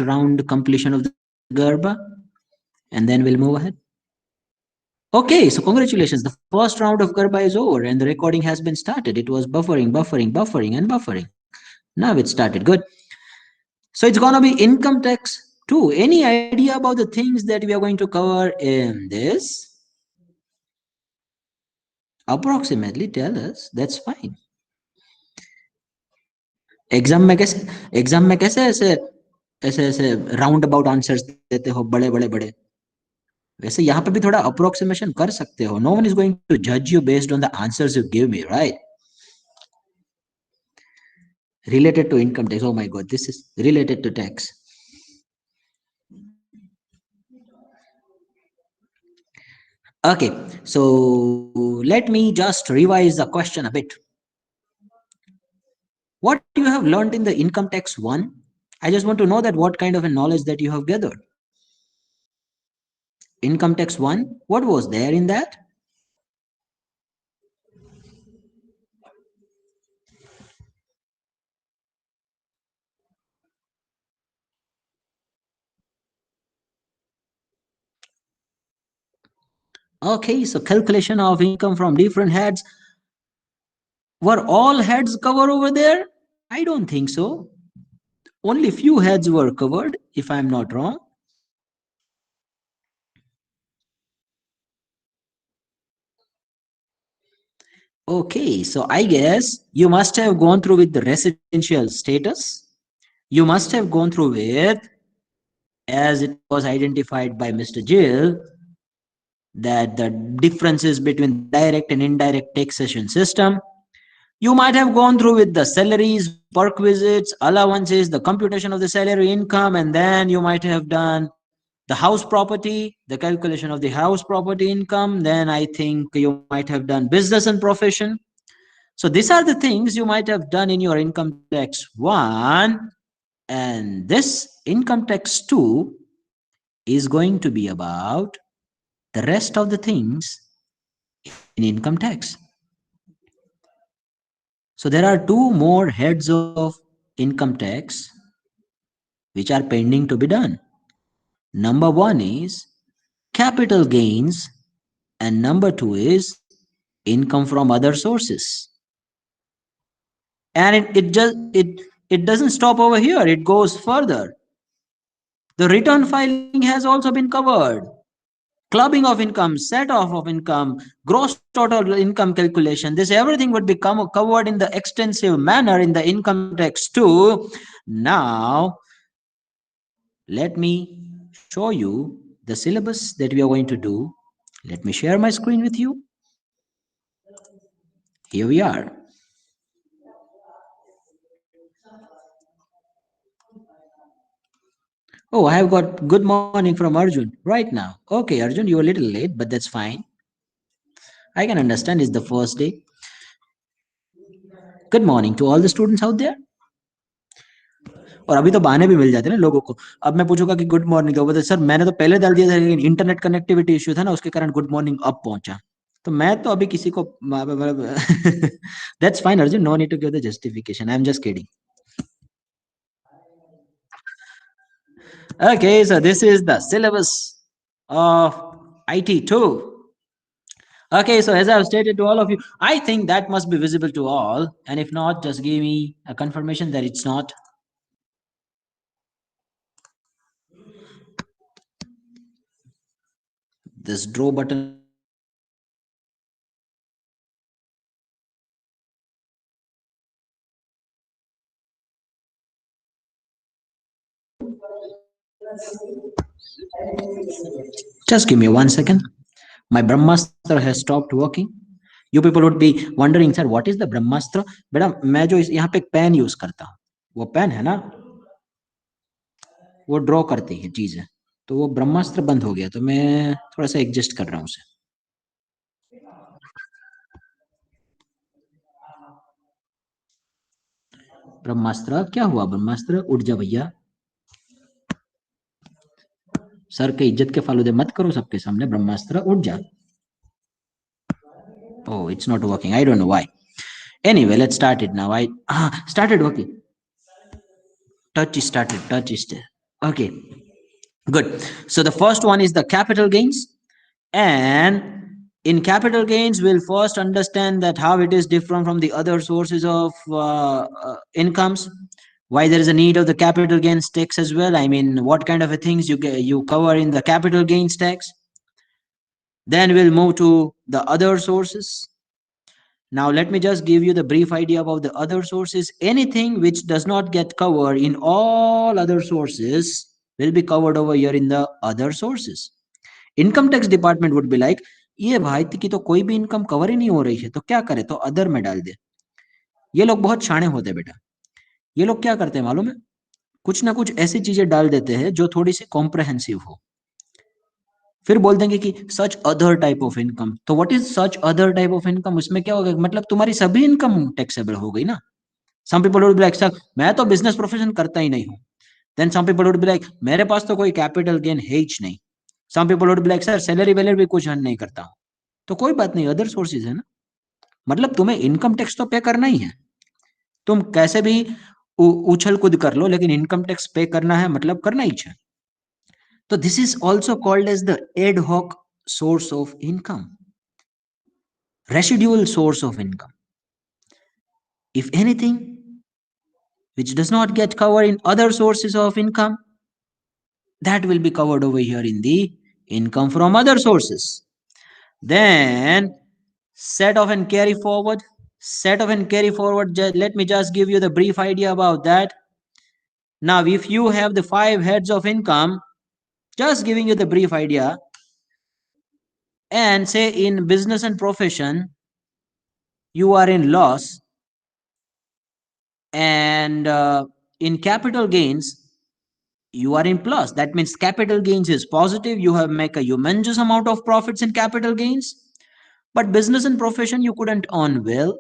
round completion of the Garba, and then we'll move ahead. Okay, so congratulations. The first round of Garba is over and the recording has been started. It was buffering, buffering, buffering, and buffering. Now it started. Good. So it's gonna be income tax 2. Any idea about the things that we are going to cover in this? Approximately tell us. That's fine. Exam में कैसे ऐसे ऐसे ऐसे round about answers देते हो बड़े बड़े बड़े वैसे यहाँ पे भी थोड़ा अप्रोक्सीमेशन कर सकते हो no one is going to जज you based on the answers you give me right related to income tax oh my god this is related to tax okay so let me just revise the question a bit what you have learned in the income tax 1 I just want to know that what kind of a knowledge that you have gathered income tax 1 what was there in that okay so calculation of income from different heads were all heads covered over there I don't think so only few heads were covered if I'm not wrong okay so I guess you must have gone through with the residential status you must have gone through with as it was identified by Mr. Jill that the differences between direct and indirect taxation system you might have gone through with the salaries perquisites allowances the computation of the salary income and then you might have done the house property the calculation of the house property income then I think you might have done business and profession so these are the things you might have done in your income tax 1 and this income tax 2 is going to be about the rest of the things in income tax so there are two more heads of income tax which are pending to be done number 1 is capital gains and number 2 is income from other sources and it doesn't stop over here it goes further the return filing has also been covered clubbing of income set off of income gross total income calculation this everything would become covered in the extensive manner in the income tax too now let me show you the syllabus that we are going to do let me share my screen with you here we are oh, I have got good morning from Arjun right now. Okay, Arjun, you're a little late, but that's fine. I can understand it's the first day. Good morning to all the students out there. और अभी तो बहाने भी मिल जाते हैं ना लोगों को अब मैं पूछूंगा कि गुड मॉर्निंग तो बोलते सर मैंने तो पहले डाल दिया था लेकिन इंटरनेट कनेक्टिविटी इश्यू था ना उसके कारण गुड मॉर्निंग अब पहुंचा तो मैं तो अभी किसी को that's fine Arjun no need to give the justification I am just kidding okay so this is the syllabus of IT2 okay so as I've stated to all of you I think that must be visible to all and if not just give me a confirmation that it's not this draw button just give me 1 second my brahmastra has stopped working you people would be wondering sir what is the brahmastra बेटा मैं जो यहाँ पे pen use करता हूँ वो pen है ना वो ड्रॉ करती है चीजें तो वो ब्रह्मास्त्र बंद हो गया तो मैं थोड़ा सा एडजस्ट कर रहा हूँ उसे ब्रह्मास्त्र क्या हुआ ब्रह्मास्त्र उठ जा भैया सर के इज्जत के फालूदे मत करो सबके सामने ब्रह्मास्त्र उठ जा oh it's not working I don't know why anyway let's start it now I started working touch is started touch is there Okay, good. So the first one is the capital gains. And in capital gains, we'll first understand that how it is different from the other sources of incomes, why there is a need of the capital gains tax as well. I mean, what kind of a things you cover in the capital gains tax. Then we'll move to the other sources. Now, let me just give you the brief idea about the other sources. Anything which does not get covered in all other sources will be covered over here in the other sources. Income tax department would be like, ये भाई की तो कोई भी income cover ही नहीं हो रही है, तो क्या करे, तो अदर में डाल दे। ये लोग बहुत शाणे होते हैं बेटा। ये लोग क्या करते हैं मालूम है, कुछ ना कुछ ऐसी चीजें डाल देते हैं जो थोड़ी सी कॉम्प्रहेंसिव हो, फिर बोल देंगे कि such other type of income. तो what is such other type of income, उसमें क्या होगा, मतलब तुम्हारी सभी इनकम टैक्सेबल हो गई ना। Some people would be like, sir मैं तो बिजनेस प्रोफेशन करता ही नहीं हूँ। Then some people would be like, मेरे पास तो कोई कैपिटल गेन है ही नहीं। Some people would be like, sir salary वैलरी भी कुछ अर्न नहीं करता हूँ। तो कोई बात नहीं, अदर सोर्सेज है ना। मतलब तुम्हें इनकम टैक्स तो पे करना ही है, तुम कैसे भी उछल कूद कर लो, लेकिन इनकम टैक्स पे करना है, मतलब करना ही है। तो this is also called as the ad hoc source of income, residual source of income. If anything which does not get covered in other sources of income, that will be covered over here in the income from other sources. Then set off and carry forward. Set off and carry forward. Let me just give you the brief idea about that. Now, if you have the 5 heads of income, just giving you the brief idea, and say in business and profession, you are in loss, and in capital gains, you are in plus. That means capital gains is positive. You have make a humongous amount of profits in capital gains. But business and profession you couldn't earn well.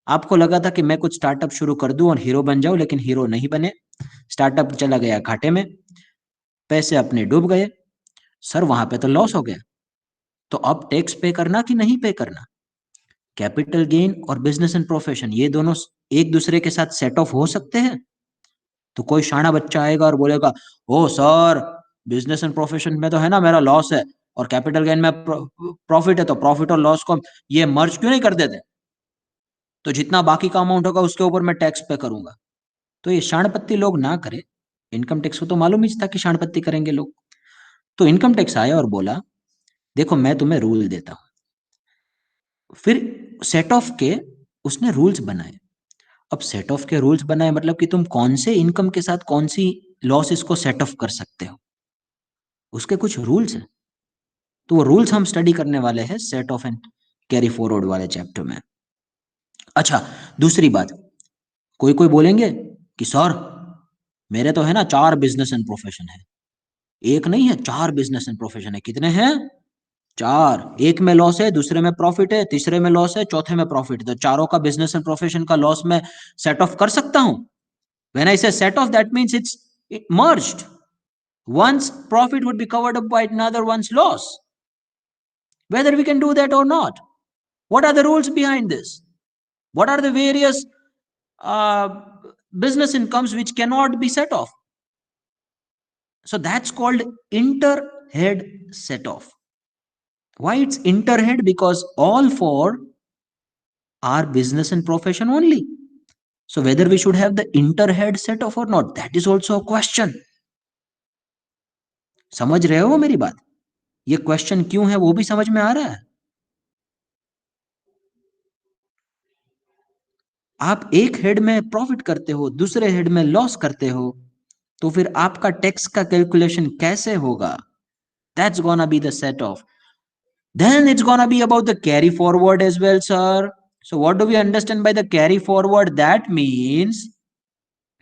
आपको लगा था कि मैं कुछ startup शुरू कर दूं और हीरो बन जाऊं, लेकिन हीरो नहीं बने। स्टार्टअप चला गया घाटे में, पैसे अपने डूब गए। सर वहां पे तो लॉस हो गया। तो अब टैक्स पे करना कि नहीं पे करना? कैपिटल गेन और बिजनेस एंड प्रोफेशन ये दोनों एक दूसरे के साथ सेट ऑफ हो सकते हैं? तो कोई शाना बच्चा आएगा और बोलेगा, ओ सर बिजनेस एंड प्रोफेशन में तो है ना मेरा लॉस है, और कैपिटल गेन में प्रॉफिट है, तो प्रॉफिट और लॉस को ये मर्ज क्यों नहीं कर देते? तो जितना बाकी का अमाउंट होगा उसके ऊपर मैं टैक्स पे करूंगा। तो ये शाणपत्ती लोग ना करे। इनकम टैक्स को तो मालूम ही था कि शाणपत्ती करेंगे लोग। तो इनकम टैक्स आया और बोला, देखो मैं तुम्हें रूल देता हूं। फिर सेट ऑफ के उसने रूल्स बनाए। अब सेट ऑफ के रूल्स बनाए मतलब कि तुम कौन से इनकम के साथ कौन सी लॉसेस को सेट ऑफ कर सकते हो, उसके कुछ रूल्स हैं। तो वो रूल्स हम स्टडी करने वाले हैं set of and carry forward वाले चैप्टर में। अच्छा, दूसरी बात, कोई कोई बोलेंगे कि सर मेरे तो है ना 4 बिजनेस एंड प्रोफेशन है। एक नहीं है, 4 बिजनेस एंड प्रोफेशन है। कितने हैं? 4। एक में लॉस है, दूसरे में प्रॉफिट है, तीसरे में लॉस है, चौथे में प्रॉफिट है। तो चारों का बिजनेस एंड प्रोफेशन का लॉस मैं सेट ऑफ कर सकता हूं। व्हेन आई से set of, that means it's merged. one's profit would be covered up by another one's loss, whether we can do that or not. What are the rules behind this? What are the various uh, business incomes which cannot be set off? So that's called inter-head set off. Why it's inter-head? Because all four are business and profession only. So whether we should have the inter-head set off or not, that is also a question. समझ रहे हो मेरी बात? ये question क्यों है वो भी समझ में आ रहा है? आप एक हेड में प्रॉफिट करते हो, दूसरे हेड में लॉस करते हो, तो फिर आपका टैक्स का कैलकुलेशन कैसे होगा? That's gonna be the set off. Then it's gonna be about the carry forward as well, sir. So what do we understand by the carry forward? That means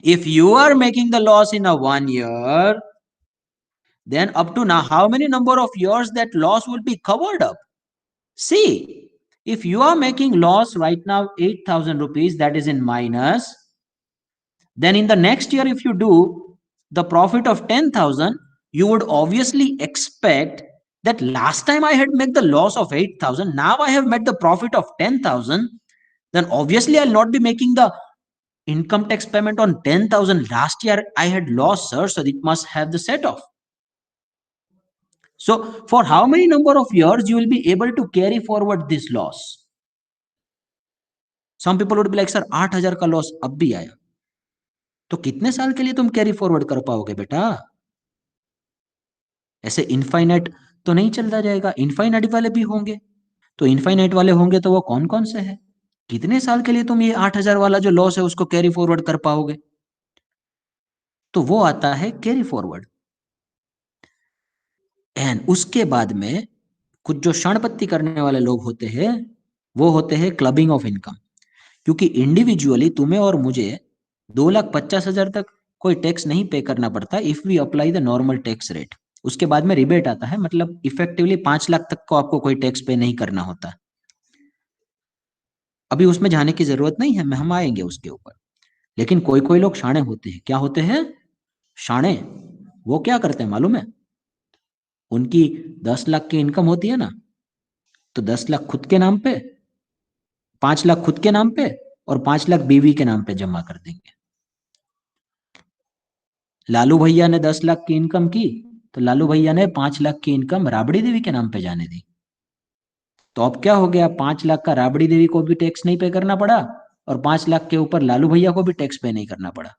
if you are making the loss in a 1 year, then up to now, how many number of years that loss will be covered up? See, if you are making loss right now 8,000 rupees, that is in minus, then in the next year if you do the profit of 10,000, you would obviously expect that last time I had made the loss of 8,000, now I have made the profit of 10,000, then obviously I'll not be making the income tax payment on 10,000 last year I had lost, sir, so it must have the set off. So for how many number of years you will be able to carry forward this loss? Some people would be like, sir 8,000 का loss अब भी आया, तो कितने साल के लिए तुम कैरी फॉरवर्ड कर पाओगे बेटा? ऐसे इनफाइनाइट तो नहीं चलता जाएगा, इनफाइनाइट वाले भी होंगे। तो इनफाइनाइट वाले होंगे तो वो कौन कौन से हैं? कितने साल के लिए तुम ये 8,000 वाला जो लॉस है उसको कैरी फॉरवर्ड कर पाओगे? तो वो आता है कैरी फॉरवर्ड। एंड उसके बाद में कुछ जो क्षणपत्ति करने वाले लोग होते हैं वो होते हैं क्लबिंग ऑफ इनकम। क्योंकि इंडिविजुअली तुम्हें और मुझे 2,50,000 तक कोई टैक्स नहीं पे करना पड़ता if we apply the normal tax rate. उसके बाद में रिबेट आता है, मतलब इफेक्टिवली 5 लाख तक को आपको कोई टैक्स पे नहीं करना होता। अभी उसमें जाने की जरूरत नहीं है, हम आएंगे उसके ऊपर। लेकिन कोई कोई लोग शाणे होते हैं। क्या होते हैं? शाणे। वो क्या करते हैं मालूम है? उनकी 10 लाख की इनकम होती है ना, तो 10 लाख खुद के नाम पे, 5 लाख खुद के नाम पे और 5 लाख बीवी के नाम पे जमा कर देंगे। लालू भैया ने 10 लाख की इनकम की, तो लालू भैया ने 5 लाख की इनकम राबड़ी देवी के नाम पे जाने दी। तो अब क्या हो गया? 5 लाख का राबड़ी देवी को भी टैक्स नहीं पे करना पड़ा और 5 लाख के ऊपर लालू भैया को भी टैक्स पे नहीं करना पड़ा।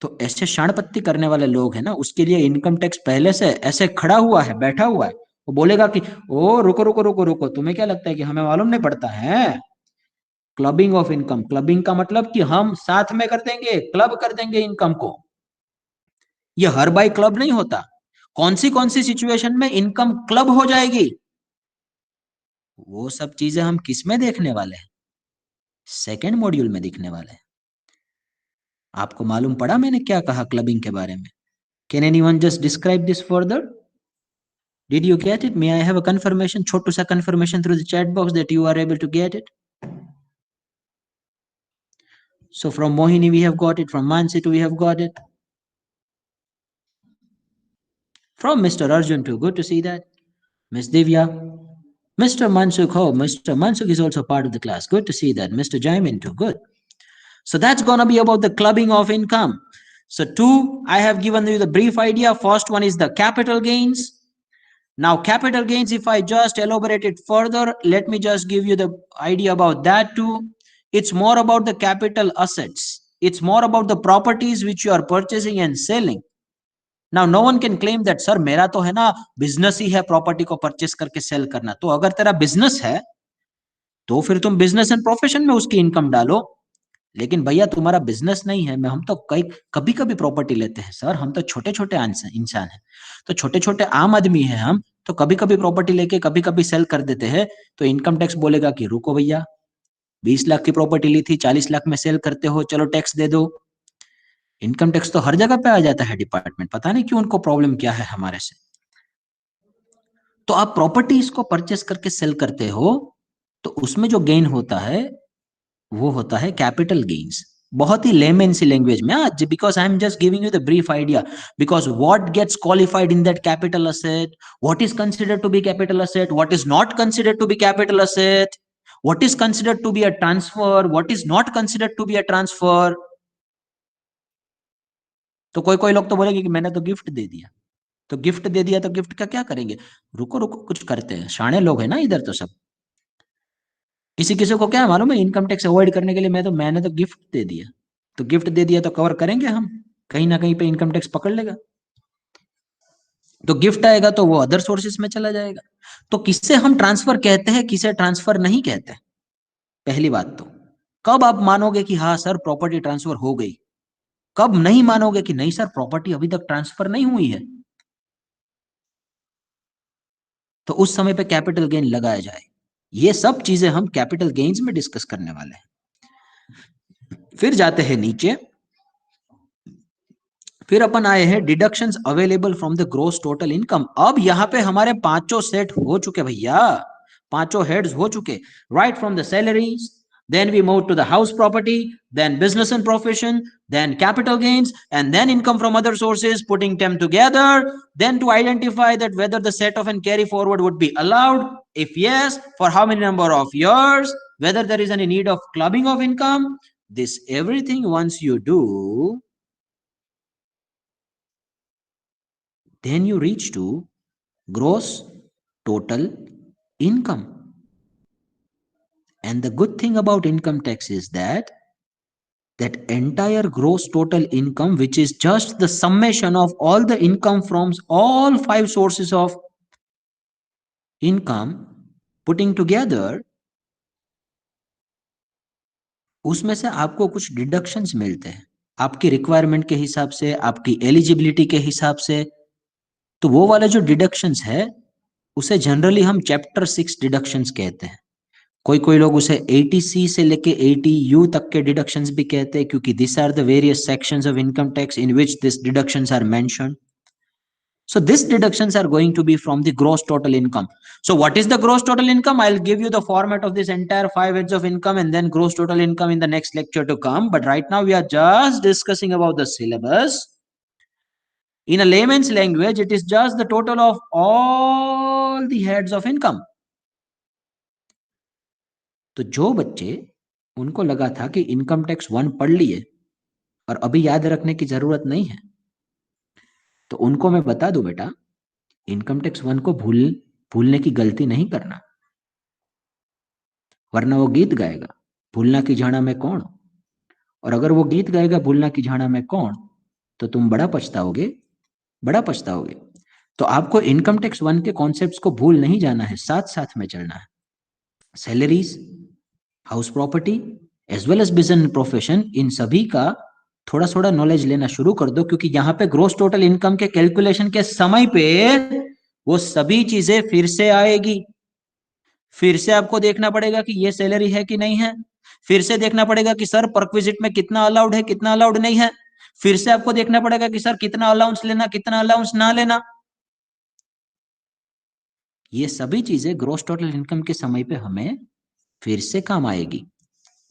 तो ऐसे शाणपत्ती करने वाले लोग हैं ना, उसके लिए इनकम टैक्स पहले से ऐसे खड़ा हुआ है, बैठा हुआ है। वो बोलेगा कि ओ रुको रुको रुको रुको, तुम्हें क्या लगता है कि हमें मालूम नहीं पड़ता है? Clubbing of income. क्लबिंग का मतलब कि हम साथ में कर देंगे, क्लब कर देंगे इनकम को। ये हर बाई क्लब नहीं होता। कौन सी सिचुएशन में इनकम क्लब हो जाएगी, वो सब चीजें हम किस में देखने वाले हैं? सेकेंड मॉड्यूल में दिखने वाले हैं। आपको मालूम पड़ा मैंने क्या कहा क्लबिंग के बारे में? Can anyone just describe this further? Did you get it? May I have a confirmation, छोटू सा confirmation through the chat box that you are able to get it? So from Mohini we have got it, from Mansit we have got it, from Mr. Arjun too. Good to see that. Miss Divya, Mr. Mansukh, oh, Mr. Mansukh is also part of the class. Good to see that. Mr. Jaimin too. Good. So that's gonna be about the clubbing of income. So two, I have given you the brief idea. First one is the capital gains. Now capital gains, if I just elaborate it further, let me just give you the idea about that too. It's more about the capital assets. It's more about the properties which you are purchasing and selling. Now no one can claim that sir मेरा तो है ना business ही है property को purchase करके cell करना। तो अगर तेरा बिजनेस है तो फिर तुम बिजनेस एंड प्रोफेशन में उसकी इनकम डालो। लेकिन भैया तुम्हारा बिजनेस नहीं है, मैं हम तो कभी कभी प्रॉपर्टी लेते हैं सर, हम तो छोटे छोटे इंसान हैं, तो छोटे छोटे आम आदमी हैं हम, तो कभी कभी प्रॉपर्टी लेके कभी कभी सेल कर देते हैं। तो इनकम टैक्स बोलेगा कि रुको भैया, 20 लाख की प्रॉपर्टी ली थी, 40 लाख में सेल करते हो, चलो टैक्स दे दो। इनकम टैक्स तो हर जगह पे आ जाता है डिपार्टमेंट, पता नहीं क्यों उनको प्रॉब्लम क्या है हमारे से। तो आप प्रॉपर्टी इसको परचेस करके सेल करते हो तो उसमें जो गेन होता है वो होता है कैपिटल गेन्स। बहुत ही लेमन सी लैंग्वेज में आज, because I am just giving you the brief idea, because what gets qualified in that capital asset, what is considered to be capital asset, what is not considered to be capital asset, what is considered to be a transfer, what is not considered to be a transfer. तो कोई कोई लोग तो बोलेंगे कि मैंने तो gift दे दिया, तो गिफ्ट दे दिया तो गिफ्ट का क्या करेंगे? रुको रुको, कुछ करते हैं, शाणे लोग हैं ना इधर तो सब। किसी किसी को क्या मालूम है, इनकम टैक्स अवॉइड करने के लिए मैंने तो गिफ्ट दे दिया, तो गिफ्ट दे दिया तो कवर करेंगे हम, कहीं ना कहीं पे इनकम टैक्स पकड़ लेगा। तो गिफ्ट आएगा तो वो अदर सोर्सेस में चला जाएगा। तो किससे हम ट्रांसफर कहते हैं, किसे ट्रांसफर नहीं कहते? पहली बात तो कब आप मानोगे कि हाँ सर प्रॉपर्टी ट्रांसफर हो गई, कब नहीं मानोगे कि नहीं सर प्रॉपर्टी अभी तक ट्रांसफर नहीं हुई है? तो उस समय पे कैपिटल गेन लगाया जाए। ये सब चीजें हम कैपिटल गेन्स में डिस्कस करने वाले हैं। फिर जाते हैं नीचे, फिर अपन आए हैं deductions available from the gross total income. अब यहाँ पे हमारे पांचों सेट हो चुके भैया, पांचों हेड्स हो चुके, right from the salaries, then we move to the house property, then business and profession, then capital gains, and then income from other sources, putting them together, then to identify that whether the set off and carry forward would be allowed, if yes, for how many number of years, whether there is any need of clubbing of income, this everything once you do, then you reach to gross total income. And the good thing about income tax is that entire gross total income, which is just the summation of all the income from all 5 sources of income putting together, उसमें से आपको कुछ deductions मिलते हैं आपकी requirement के हिसाब से, आपकी एलिजिबिलिटी के हिसाब से। तो वो वाले जो डिडक्शंस है उसे जनरली हम चैप्टर 6 डिडक्शंस कहते हैं। कोई कोई लोग उसे 80C से लेके 80U तक के डिडक्शंस भी कहते हैं, क्योंकि this are the various sections of income tax in which this deductions are mentioned. So these deductions are going to be from the gross total income. So what is the gross total income? I'll give you the format of this entire 5 heads of income and then gross total income in the next lecture to come. But right now we are just discussing about the syllabus. In a layman's language, it is just the total of all the heads of income. तो जो बच्चे उनको लगा था कि income tax 1 पढ़ लिए और अभी याद रखने की जरूरत नहीं है, तो उनको मैं बता दूं बेटा, इनकम टैक्स 1 को भूलने की गलती नहीं करना, वरना वो गीत गाएगा भूलना की झाड़ा में कौन, और अगर वो गीत गाएगा भूलना की झाड़ा में कौन, तो तुम बड़ा पछताओगे। तो आपको इनकम टैक्स 1 के कॉन्सेप्ट्स को भूल नहीं जाना है, साथ साथ में चलना है। Salaries, house property as well as business profession, इन सभी का थोड़ा थोड़ा नॉलेज लेना शुरू कर दो, क्योंकि यहाँ पे ग्रोस टोटल इनकम के कैलकुलेशन के समय पे वो सभी चीजें फिर से आएगी। फिर से आपको देखना पड़ेगा कि ये सैलरी है कि नहीं है, फिर से देखना पड़ेगा कि सर परक्विजिट में कितना अलाउड है कितना अलाउड नहीं है, फिर से आपको देखना पड़ेगा कि सर कितना अलाउंस लेना कितना अलाउंस ना लेना। ये सभी चीजें ग्रोस टोटल इनकम के समय पे हमें फिर से काम आएगी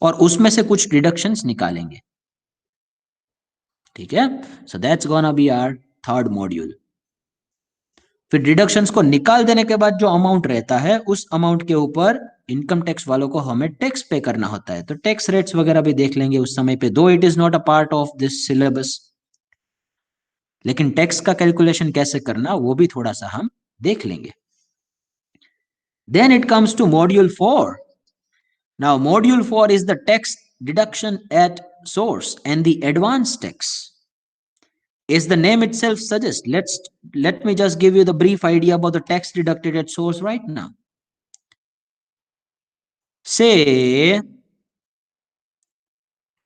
और उसमें से कुछ डिडक्शंस निकालेंगे। ठीक है, so that's gonna be our third module. फिर डिडक्शंस को निकाल देने के बाद जो अमाउंट रहता है उस अमाउंट के ऊपर इनकम टैक्स वालों को हमें टैक्स पे करना होता है। तो टैक्स रेट्स वगैरह भी देख लेंगे उस समय पे, though it is not a part of this syllabus, लेकिन टैक्स का कैलकुलेशन कैसे करना वो भी थोड़ा सा हम देख लेंगे। Then it comes to module 4। Now module 4 is the tax deduction at source and the advance tax. As the name itself suggests, let me just give you the brief idea about the tax deducted at source right now. Say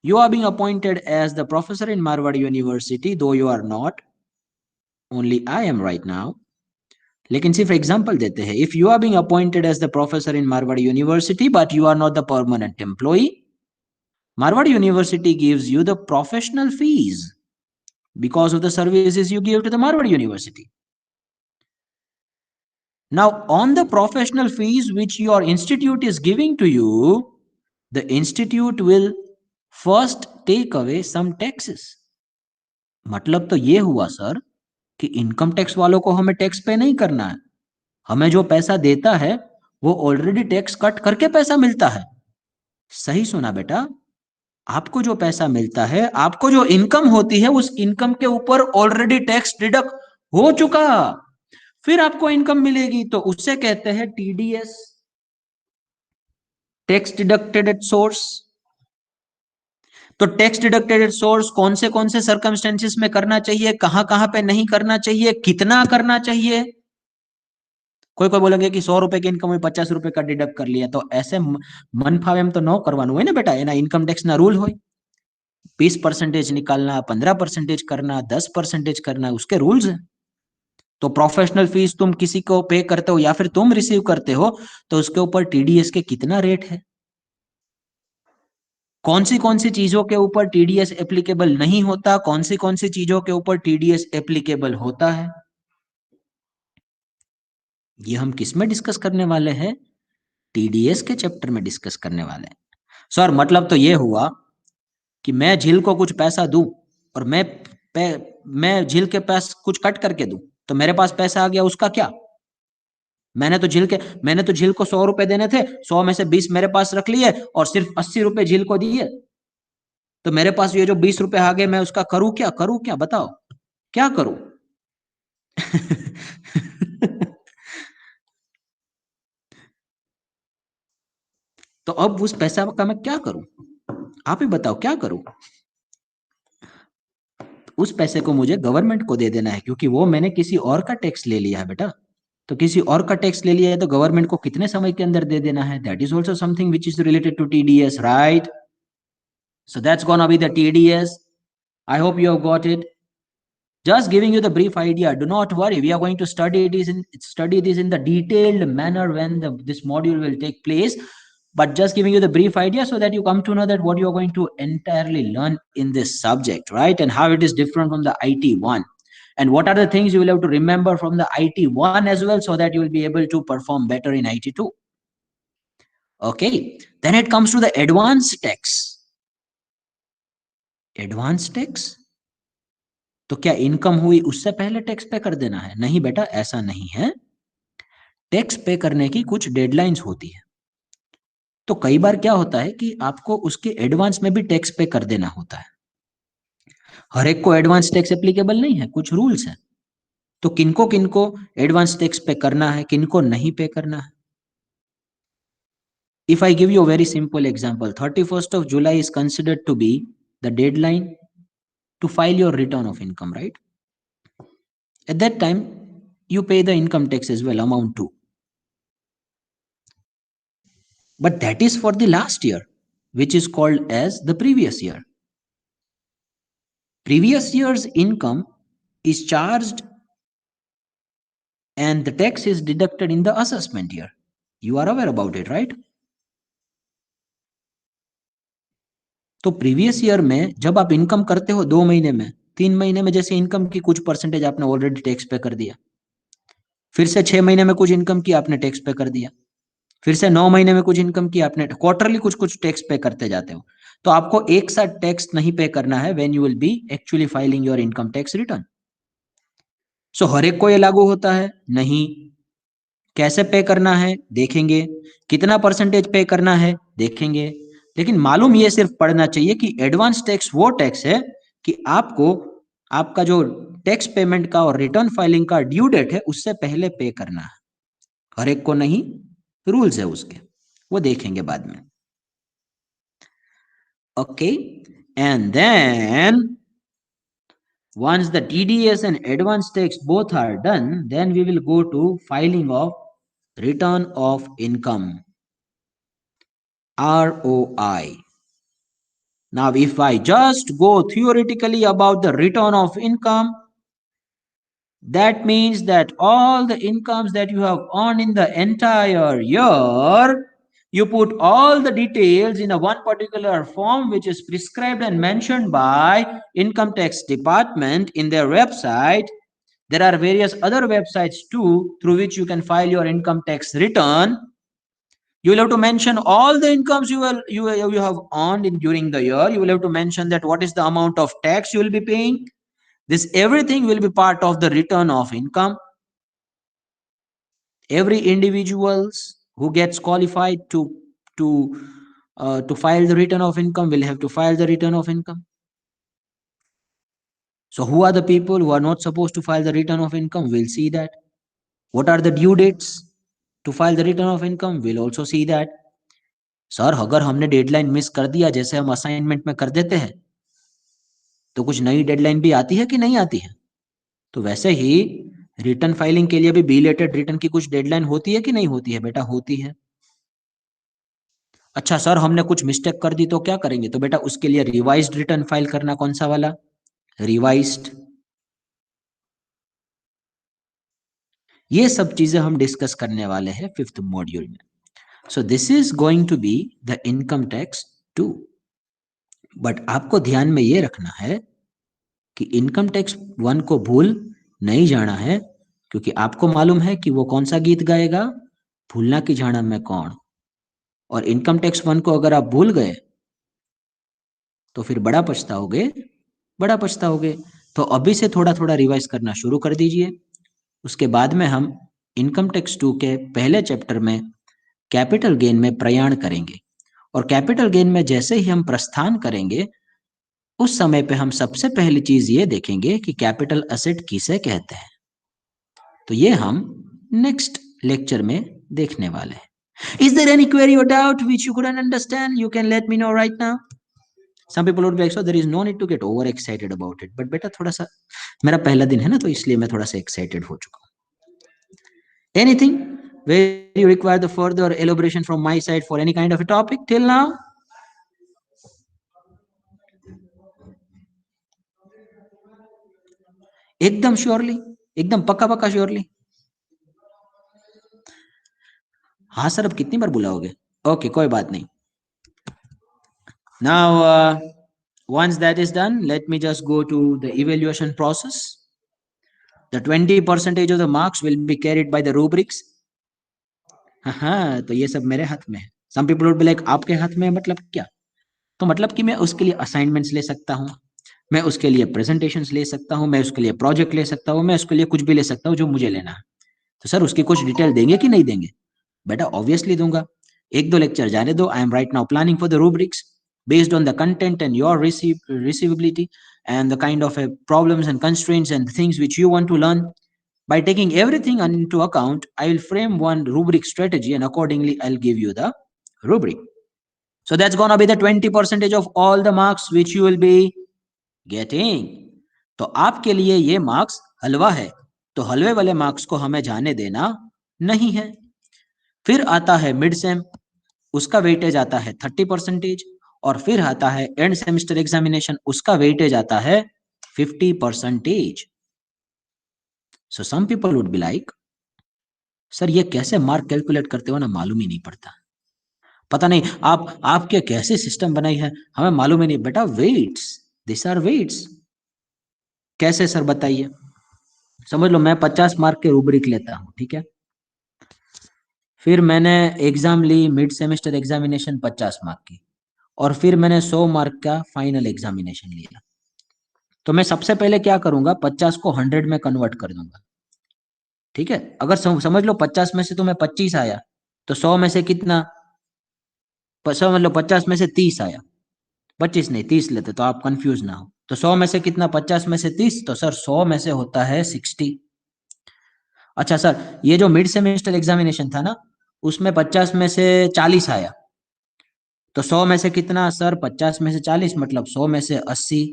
you are being appointed as the professor in Marwadi University, though you are not, only I am right now. लेकिन सिर्फ example देते हैं, if you are being appointed as the professor in Marwadi University but you are not the permanent employee, Marwadi University gives you the professional fees because of the services you give to the Marwadi University. Now, on the professional fees which your institute is giving to you, the institute will first take away some taxes. मतलब तो ये हुआ sir कि income tax वालों को हमें tax पे नहीं करना है, हमें जो पैसा देता है वो ऑलरेडी टैक्स कट करके पैसा मिलता है। सही सुना बेटा, आपको जो पैसा मिलता है, आपको जो इनकम होती है, उस इनकम के ऊपर ऑलरेडी टैक्स डिडक्ट हो चुका, फिर आपको इनकम मिलेगी तो उससे कहते हैं TDS, tax deducted at source. तो टैक्स डिडक्टेड एट सोर्स कौन से सर्कमस्टेंसेस में करना चाहिए, कहां कहां पे नहीं करना चाहिए, कितना करना चाहिए। कोई कोई बोलेंगे कि 100 रुपए की इनकम में 50 रुपए का डिडक्ट कर लिया, तो ऐसे मन फावे में तो न करवानु है ना बेटा, एना इनकम टैक्स ना रूल हो। 20% निकालना, 15% करना, 10% करना, उसके रूल्स है। तो प्रोफेशनल फीस तुम किसी को पे करते हो या फिर तुम रिसीव करते हो, तो उसके ऊपर टीडीएस के कितना रेट है, कौन सी चीजों के ऊपर टीडीएस एप्लीकेबल नहीं होता, कौन सी चीजों के ऊपर टीडीएस एप्लीकेबल होता है, ये हम किस में डिस्कस करने वाले हैं, टीडीएस के चैप्टर में डिस्कस करने वाले हैं। सर मतलब तो ये हुआ कि मैं झील को कुछ पैसा दूं और मैं झील के पास कुछ कट करके दूं, तो मेरे पास पैसा आ गया, उसका क्या। मैंने तो झील को 100 रुपए देने थे, 100 में से 20 मेरे पास रख लिए और सिर्फ 80 रुपए झील को दिए। तो मेरे पास ये जो 20 रुपए आ गए, मैं उसका करूं क्या बताओ, क्या करूं? तो अब उस पैसा का मैं क्या करूं? आप ही बताओ क्या करूं? उस पैसे को मुझे गवर्नमेंट को दे देना है, क्योंकि वो मैंने किसी और का टैक्स ले लिया है बेटा। तो किसी और का टैक्स ले लिया है तो गवर्नमेंट को कितने समय के अंदर दे देना है? That is also something which is related to TDS, right? So that's gonna be the TDS. I hope you have got it. Just giving you the brief idea. Do not worry. We are going to study this in the detailed manner when this module will take place. But just giving you the brief idea so that you come to know that what you are going to entirely learn in this subject, right? And how it is different from the IT one. And what are the things you will have to remember from the IT one as well, so that you will be able to perform better in IT two. Okay. Then it comes to the advanced tax. Advanced tax. तो क्या income हुई उससे पहले tax पे कर देना है? नहीं बेटा, ऐसा नहीं है। टैक्स पे करने की कुछ डेडलाइंस होती है। तो कई बार क्या होता है कि आपको उसके एडवांस में भी टैक्स पे कर देना होता है। हर एक को एडवांस टैक्स एप्लीकेबल नहीं है, कुछ रूल्स हैं। तो किनको किनको एडवांस टैक्स पे करना है, किनको नहीं पे करना है? If I give you a very simple example, 31st of July is considered to be the deadline to file your return of income, right? At that time, you pay the income tax as well, amount too. But that is for the last year, which is called as the previous year. Previous year's income is charged and the tax is deducted in the assessment year. You are aware about it, right? तो previous year में जब आप income करते हो 2 महीने में, 3 महीने में जैसे इनकम की कुछ परसेंटेज आपने ऑलरेडी टैक्स पे कर दिया, फिर से 6 महीने में कुछ इनकम की आपने टैक्स पे कर दिया, फिर से 9 महीने में कुछ इनकम की आपने, क्वार्टरली कुछ कुछ टैक्स पे करते जाते हो। तो आपको एक साथ टैक्स नहीं पे करना है when you will be actually filing your income tax return. So हर एक को ये लागू होता है? नहीं। कैसे पे करना है देखेंगे, कितना परसेंटेज पे करना है देखेंगे, लेकिन मालूम ये सिर्फ पड़ना चाहिए कि एडवांस टैक्स वो टैक्स है कि आपको आपका जो टैक्स पेमेंट का और रिटर्न फाइलिंग का ड्यू डेट है उससे पहले पे करना है। हर एक को नहीं, रूल्स है उसके, वो देखेंगे बाद में। Okay, and then once the TDS and advance tax both are done, then we will go to filing of return of income, ROI. Now, if I just go theoretically about the return of income, that means that all the incomes that you have earned in the entire year, you put all the details in a one particular form which is prescribed and mentioned by Income Tax Department in their website. There are various other websites too through which you can file your income tax return. You will have to mention all the incomes you have earned during the year. You will have to mention that what is the amount of tax you will be paying. This everything will be part of the return of income. Every individuals who gets qualified to file the return of income will have to file the return of income. So who are the people who are not supposed to file the return of income? We'll see that. What are the due dates to file the return of income? We'll also see that. Sir अगर हमने deadline miss कर दिया, जैसे हम assignment में कर देते हैं, तो कुछ नई डेडलाइन भी आती है कि नहीं आती है? तो वैसे ही रिटर्न फाइलिंग के लिए भी बिलेटेड रिटर्न की कुछ डेडलाइन होती है कि नहीं होती है? बेटा होती है। अच्छा सर हमने कुछ मिस्टेक कर दी तो क्या करेंगे? तो बेटा उसके लिए रिवाइज्ड रिटर्न फाइल करना। कौन सा वाला? रिवाइज्ड। ये सब चीजें हम डिस्कस करने वाले हैं 5th मॉड्यूल में। So this is going to be the income tax 2। But आपको ध्यान में ये रखना है कि इनकम टैक्स 1 को भूल नहीं जाना है, क्योंकि आपको मालूम है कि वो कौन सा गीत गाएगा, भूलना की जाना मैं कौन। और इनकम टैक्स 1 को अगर आप भूल गए तो फिर बड़ा पछताओगे, बड़ा पछताओगे। तो अभी से थोड़ा थोड़ा रिवाइज करना शुरू कर दीजिए। उसके बाद में हम इनकम टैक्स 2 के पहले चैप्टर में कैपिटल गेन में प्रयाण करेंगे। और कैपिटल गेन में जैसे ही हम प्रस्थान करेंगे उस समय पे हम सबसे पहली चीज ये देखेंगे कि कैपिटल असेट किसे कहते हैं। तो ये हम नेक्स्ट लेक्चर में देखने वाले हैं। Is there any query or doubt which you couldn't understand? You can let me know right now. Some people would be like, so there is no need to get over excited about it. But बेटा थोड़ा सा मेरा पहला दिन है ना, तो इसलिए मैं थोड़ा सा एक्साइटेड हो चुका हूँ। Anything where you require the further elaboration from my side for any kind of a topic till now? एकदम श्योरली, एकदम पक्का पक्का श्योरली। हाँ सर, अब कितनी बार बुलाओगे? ओके, कोई बात नहीं। Now, once that is done, let me just go to the evaluation process. The 20% of the marks will be carried by the rubrics. हाँ, तो ये सब मेरे हाथ में है। Some people would be like, आपके हाथ में है मतलब क्या? तो मतलब कि मैं उसके लिए असाइनमेंट्स ले सकता हूँ, मैं उसके लिए प्रेजेंटेशंस ले सकता हूँ, मैं उसके लिए प्रोजेक्ट ले सकता हूँ, मैं उसके लिए कुछ भी ले सकता हूँ जो मुझे लेना है। तो सर उसकी कुछ डिटेल देंगे कि नहीं देंगे? बेटा ऑब्वियसली दूंगा। एक दो लेक्चर जाने दो। I am right now planning for the rubrics based on the content and your receivability and the kind of problems and constraints and things which you want to learn. By taking everything into account, I will frame one rubric strategy and accordingly I'll give you the rubric. So that's gonna be the 20% of all the marks which you will be getting. तो आपके लिए ये marks हलवा है, तो हलवे वाले marks को हमें जाने देना नहीं है। फिर आता है मिड सेम, उसका वेटेज आता है 30%। और फिर आता है एंड सेमेस्टर एग्जामिनेशन, उसका वेटेज आता है 50%। So some people would be like, sir ये कैसे मार्क कैलकुलेट करते हो ना, मालूम ही नहीं पड़ता। पता नहीं आप आपके कैसे सिस्टम बनाई है, हमें मालूम ही नहीं। बेटा वेट्स, दिस आर वेट्स। कैसे सर बताइए? समझ लो मैं 50 मार्क के रूब्रिक लेता हूं, ठीक है। फिर मैंने एग्जाम ली, मिड सेमेस्टर एग्जामिनेशन 50 मार्क की, और फिर मैंने 100 मार्क का फाइनल एग्जामिनेशन लिया। तो मैं सबसे पहले क्या करूंगा, 50 को 100 में कन्वर्ट कर दूंगा, ठीक है। अगर समझ लो 50 में से तुम्हें 25 आया, तो 100 में से कितना, समझ लो 50 में से 30 आया, 25 नहीं 30 लेते तो आप कंफ्यूज ना हो। तो 100 में से कितना, 50 में से 30, तो सर 100 में से होता है 60। अच्छा सर, ये जो मिड सेमेस्टर एग्जामिनेशन था ना, उसमें 50 में से 40 आया, तो 100 में से कितना सर, 50 में से 40 मतलब 100 में से 80।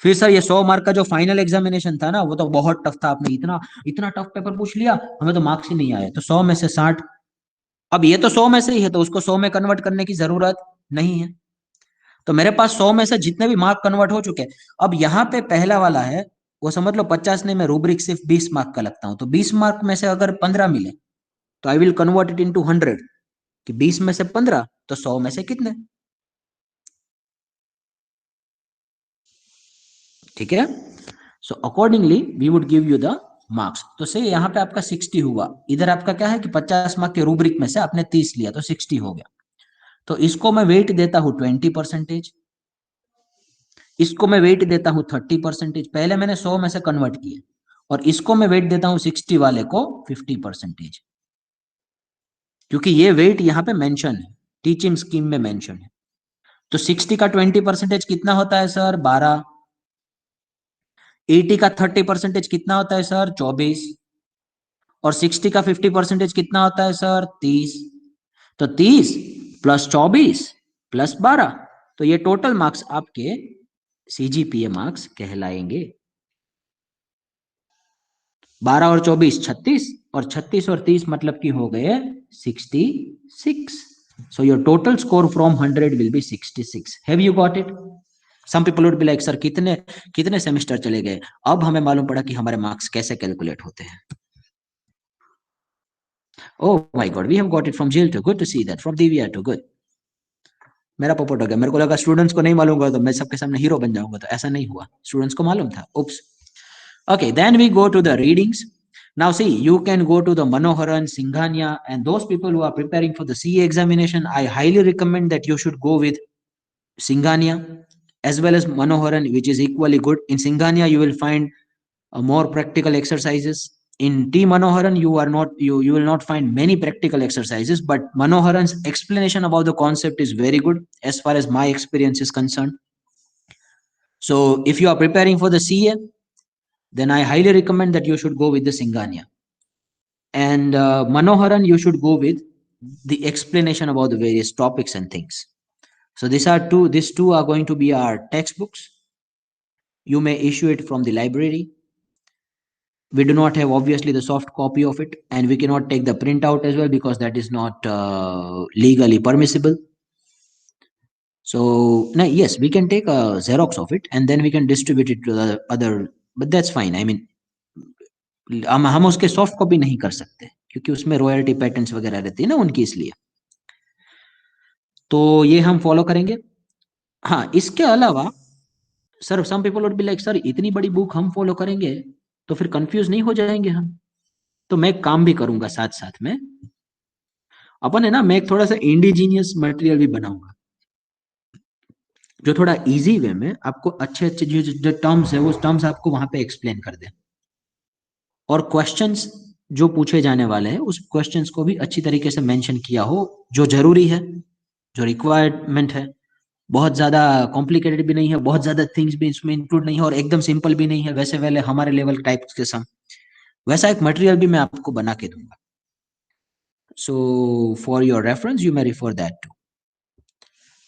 फिर सर ये 100 मार्क का जो फाइनल एग्जामिनेशन था ना, वो तो बहुत टफ था। आपने इतना इतना टफ पेपर पूछ लिया, हमें तो मार्क्स ही नहीं आए, तो 100 में से 60। अब ये तो 100 में से ही है, तो उसको 100 में कन्वर्ट करने की जरूरत नहीं है। तो मेरे पास 100 में से जितने भी मार्क कन्वर्ट हो चुके हैं। अब यहाँ पे पहला वाला है, वो समझ लो 50 ने मैं रूब्रिक सिर्फ 20 मार्क का लगता हूँ, तो 20 मार्क में से अगर 15 मिले, तो I will convert it into 100, कि 20 में से 15 तो 100 में से कितने, ठीक है। So accordingly we would give you the marks. तो से यहाँ पे आपका 60 हुआ, इधर आपका क्या है कि 50 मार्क के रूब्रिक में से आपने 30 लिया, तो 60 हो गया। तो इसको मैं वेट देता हूं 20%, इसको मैं वेट देता हूं 30%। पहले मैंने 100 में से कन्वर्ट किया, और इसको मैं वेट देता हूं 60 वाले को 50%, क्योंकि ये वेट यहाँ पे मेंशन है, टीचिंग स्कीम में मेंशन है। तो 60 का 20% कितना होता है सर, 12। 80 का 30% कितना होता है सर, 24। और 60 का 50% कितना होता है सर, 30। तो 30 प्लस 24 प्लस 12, तो ये टोटल मार्क्स आपके सीजीपीए मार्क्स कहलाएंगे। 12 और 24 36, और 36 और 30 मतलब कि हो गए 66। So your total score from 100 will be 66. Have you got it? Some people would be like, sir कितने कितने सेमेस्टर चले गए, अब हमें मालूम पड़ा कि हमारे मार्क्स कैसे कैलकुलेट होते हैं। Oh my God, we have got it from jail to good to see that, from DVR to good. मेरा पोपट हो गया, मेरे को लगा स्टूडेंट्स को नहीं मालूम होगा तो मैं सबके सामने हीरो बन जाऊंगा, तो ऐसा नहीं हुआ, स्टूडेंट्स को मालूम था। उप्स। Okay, then we go to the readings. Now see, you can go to the Manoharan, Singhania, and those people who are preparing for the CA examination, I highly recommend that you should go with Singhania as well as Manoharan, which is equally good. In Singhania, you will find more practical exercises. In T Manoharan, you will not find many practical exercises, but Manoharan's explanation about the concept is very good as far as my experience is concerned. So if you are preparing for the CA, then I highly recommend that you should go with the Singhania. And Manoharan, you should go with the explanation about the various topics and things. So these two are going to be our textbooks. You may issue it from the library. We do not have obviously the soft copy of it, and we cannot take the printout as well because that is not legally permissible. So now, yes, we can take a Xerox of it and then we can distribute it to the other, but that's fine. I mean, हम उसके soft copy नहीं कर सकते क्योंकि उसमें royalty patterns वगैरह रहती है ना उनकी, इसलिए तो ये हम फॉलो करेंगे। हाँ, इसके अलावा sir some people would be like sir इतनी बड़ी बुक हम फॉलो करेंगे तो फिर कंफ्यूज नहीं हो जाएंगे हम? तो मैं एक काम भी करूंगा साथ साथ में, अपन है ना, मैं एक थोड़ा सा इंडिजीनियस मटेरियल भी बनाऊंगा जो थोड़ा इजी वे में आपको अच्छे अच्छे जो टर्म्स है वो टर्म्स आपको वहां पे एक्सप्लेन कर दे, और क्वेश्चंस जो पूछे जाने वाले हैं उस क्वेश्चंस को भी अच्छी तरीके से मेंशन किया हो, जो जरूरी है, जो रिक्वायरमेंट है। बहुत ज्यादा कॉम्प्लिकेटेड भी नहीं है, बहुत ज्यादा थिंग्स भी इसमें इंक्लूड नहीं है, और एकदम सिंपल भी नहीं है, वैसे वाले हमारे लेवल टाइप के सम, वैसा एक मटेरियल भी मैं आपको बना के दूंगा। So for your reference you may refer that to,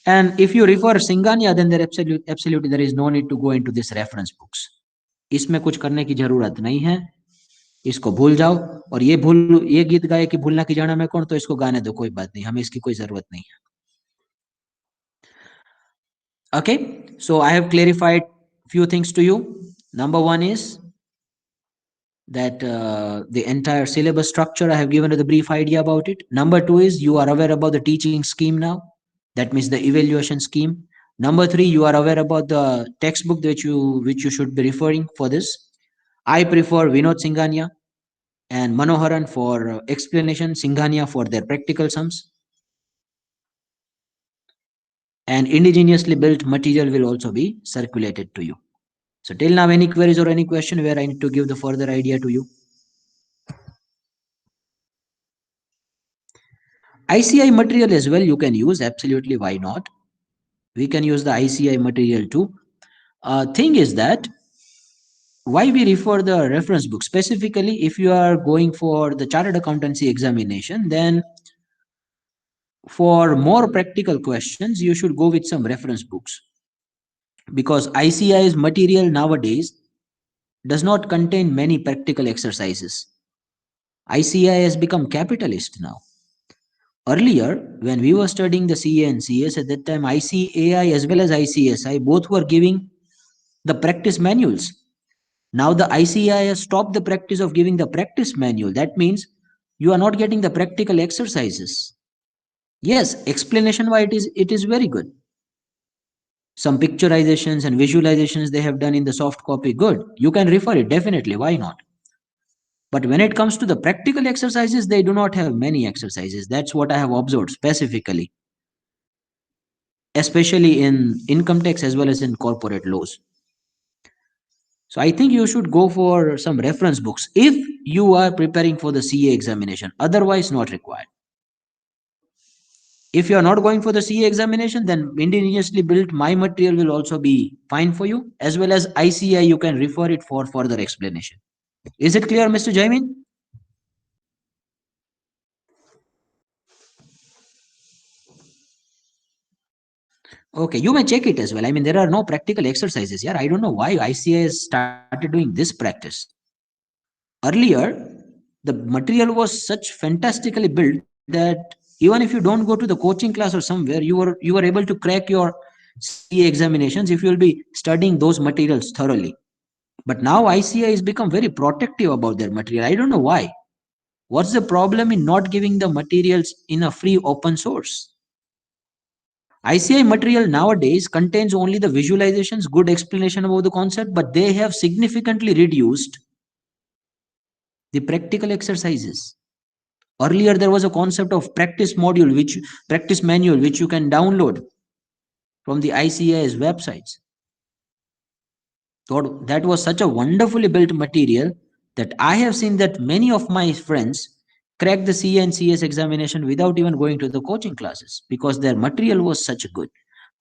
and if you refer Singhania then there absolutely there is no need to go into this reference books. इसमें कुछ करने की जरूरत नहीं है, इसको भूल जाओ। और ये गीत गाए कि भूलना की जाना मैं कौन, तो इसको गाने दो, कोई बात नहीं, हमें इसकी कोई जरूरत नहीं है। Okay, so I have clarified few things to you. Number one is that the entire syllabus structure I have given you the brief idea about it. Number two is you are aware about the teaching scheme now, that means the evaluation scheme. Number three, you are aware about the textbook which you should be referring for this. I prefer Vinod Singhania and Manoharan for explanation, Singhania for their practical sums, and indigenously built material will also be circulated to you. So till now, any queries or any question where I need to give the further idea to you? ICI material as well you can use, absolutely, why not? We can use the ICI material too. Thing is that why we refer the reference book, specifically if you are going for the chartered accountancy examination, then for more practical questions you should go with some reference books, because ICI's material nowadays does not contain many practical exercises. ICI has become capitalist now. Earlier, when we were studying the CA and CS, at that time ICAI as well as ICSI both were giving the practice manuals. Now the ICAI has stopped the practice of giving the practice manual. That means you are not getting the practical exercises. Yes, explanation why it is very good. Some picturizations and visualizations they have done in the soft copy, good. You can refer it, definitely, why not? But when it comes to the practical exercises, they do not have many exercises. That's what I have observed specifically, especially in income tax as well as in corporate laws. So I think you should go for some reference books if you are preparing for the CA examination, otherwise not required. If you are not going for the CA examination, then indigenously built my material will also be fine for you, as well as ICI you can refer it for further explanation. Is it clear, Mr. Jaimin? Okay, you may check it as well. I mean, there are no practical exercises here. I don't know why ICI has started doing this practice. Earlier, the material was such fantastically built that even if you don't go to the coaching class or somewhere, you were able to crack your CA examinations if you will be studying those materials thoroughly. But now ICI has become very protective about their material. I don't know why. What's the problem in not giving the materials in a free open source? ICI material nowadays contains only the visualizations, good explanation about the concept, but they have significantly reduced the practical exercises. Earlier, there was a concept of practice manual, which you can download from the ICI's websites. So that was such a wonderfully built material that I have seen that many of my friends crack the CA and CS examination without even going to the coaching classes because their material was such good.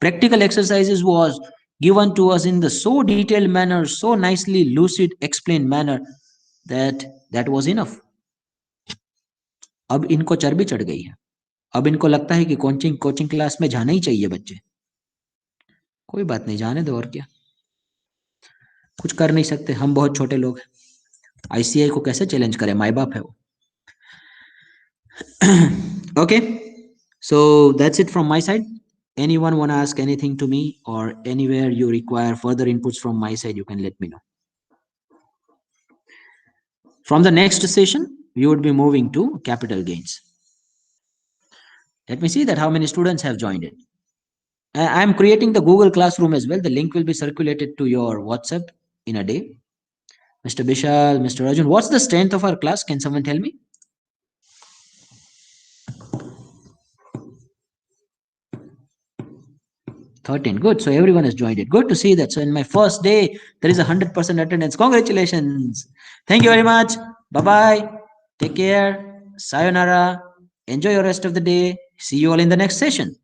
Practical exercises was given to us in the so detailed manner, so nicely lucid explained manner that was enough. अब इनको चर्बी चढ़ गई है, अब इनको लगता है कि कोचिंग क्लास में जाना ही चाहिए बच्चे। कोई बात नहीं, जाने दो, और क्या, कुछ कर नहीं सकते, हम बहुत छोटे लोग हैं। आईसीआई को कैसे चैलेंज करें, माई बाप है वो। Okay, so that's it from my side. Anyone want to ask anything to me, or anywhere you require further inputs from my side, you can let me know. From the next session, we would be moving to capital gains. Let me see that how many students have joined it. I am creating the Google Classroom as well. The link will be circulated to your WhatsApp in a day. Mr. Bishal, Mr. Arjun, what's the strength of our class? Can someone tell me? 13. Good. So everyone has joined it. Good to see that. So in my first day, there is 100% attendance. Congratulations. Thank you very much. Bye-bye. Take care. Sayonara. Enjoy your rest of the day. See you all in the next session.